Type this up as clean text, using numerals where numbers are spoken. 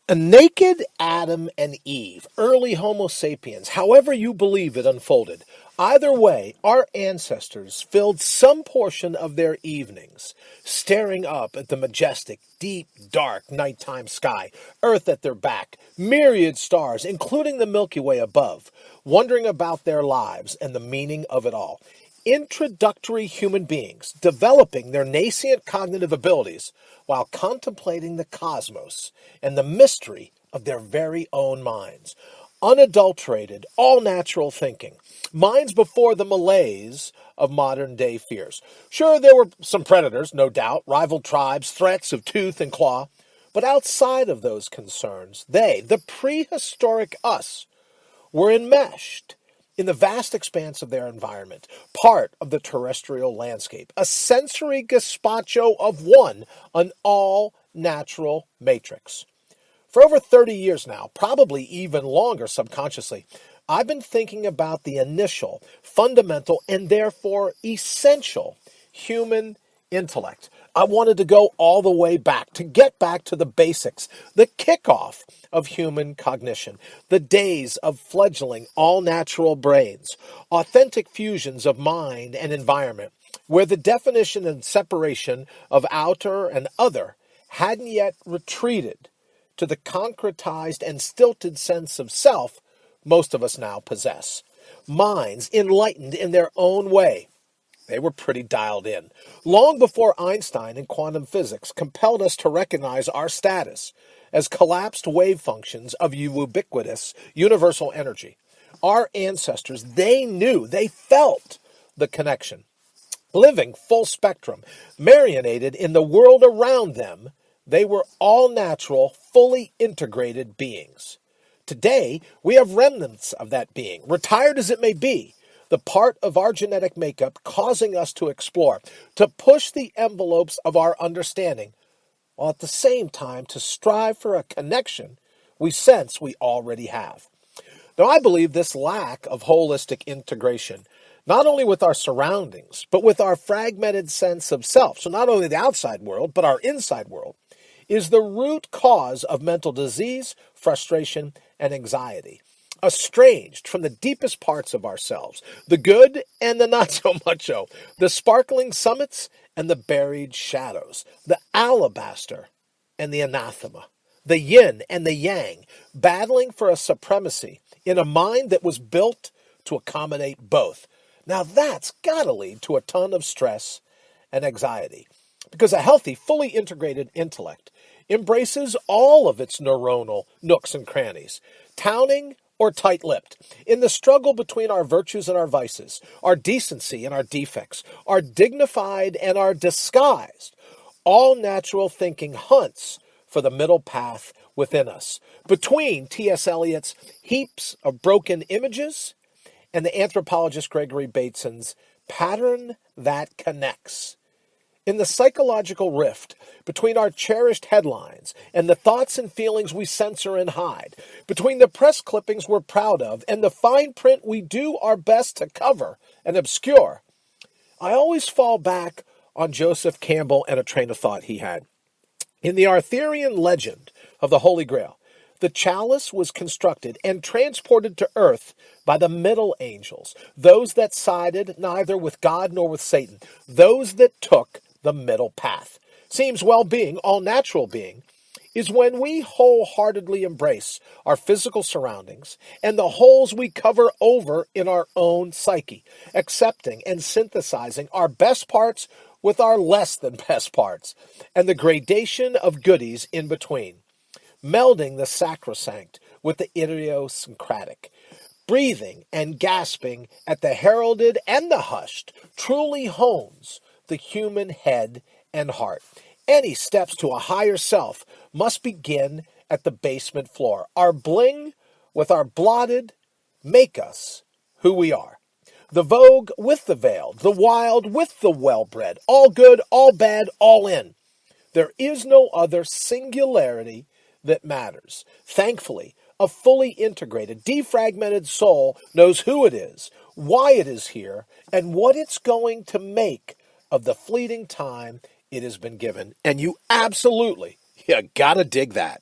A naked Adam and Eve, early Homo sapiens, however you believe it unfolded. Either way, our ancestors filled some portion of their evenings staring up at the majestic, deep, dark nighttime sky, Earth at their back, myriad stars, including the Milky Way above, wondering about their lives and the meaning of it all. Introductory human beings developing their nascent cognitive abilities while contemplating the cosmos and the mystery of their very own minds. Unadulterated, all natural thinking. Minds before the malaise of modern day fears. Sure, there were some predators, no doubt, rival tribes, threats of tooth and claw. But outside of those concerns, they, the prehistoric us, were enmeshed in the vast expanse of their environment, part of the terrestrial landscape, a sensory gazpacho of one, an all-natural matrix. For over 30 years now, probably even longer subconsciously, I've been thinking about the initial, fundamental, and therefore essential human intellect. I wanted to go all the way back, to get back to the basics, the kickoff of human cognition, the days of fledgling all-natural brains, authentic fusions of mind and environment, where the definition and separation of outer and other hadn't yet retreated to the concretized and stilted sense of self most of us now possess. Minds enlightened in their own way. They were pretty dialed in. Long before Einstein and quantum physics compelled us to recognize our status as collapsed wave functions of ubiquitous universal energy, our ancestors, they knew, they felt the connection. Living full spectrum, marionated in the world around them, they were all natural, fully integrated beings. Today, we have remnants of that being, retired as it may be, the part of our genetic makeup causing us to explore, to push the envelopes of our understanding, while at the same time to strive for a connection we sense we already have. Now, I believe this lack of holistic integration, not only with our surroundings, but with our fragmented sense of self, so not only the outside world, but our inside world, is the root cause of mental disease, frustration, and anxiety. Estranged from the deepest parts of ourselves, the good and the not so mucho, the sparkling summits and the buried shadows, the alabaster and the anathema, the yin and the yang, battling for a supremacy in a mind that was built to accommodate both. Now that's gotta lead to a ton of stress and anxiety, because a healthy, fully integrated intellect embraces all of its neuronal nooks and crannies, towning or tight-lipped, in the struggle between our virtues and our vices, our decency and our defects, our dignified and our disguised. All natural thinking hunts for the middle path within us, between T.S. Eliot's heaps of broken images and the anthropologist Gregory Bateson's pattern that connects. In the psychological rift between our cherished headlines and the thoughts and feelings we censor and hide, between the press clippings we're proud of and the fine print we do our best to cover and obscure, I always fall back on Joseph Campbell and a train of thought he had. In the Arthurian legend of the Holy Grail, the chalice was constructed and transported to earth by the middle angels, those that sided neither with God nor with Satan, those that took the middle path. Seems well-being, all-natural being, is when we wholeheartedly embrace our physical surroundings and the holes we cover over in our own psyche, accepting and synthesizing our best parts with our less than best parts, and the gradation of goodies in between, melding the sacrosanct with the idiosyncratic, breathing and gasping at the heralded and the hushed, truly hones the human head and heart. Any steps to a higher self must begin at the basement floor. Our bling with our blotted make us who we are. The vogue with the veiled, the wild with the well-bred, all good, all bad, all in. There is no other singularity that matters. Thankfully, a fully integrated, defragmented soul knows who it is, why it is here, and what it's going to make of the fleeting time it has been given. And you gotta dig that.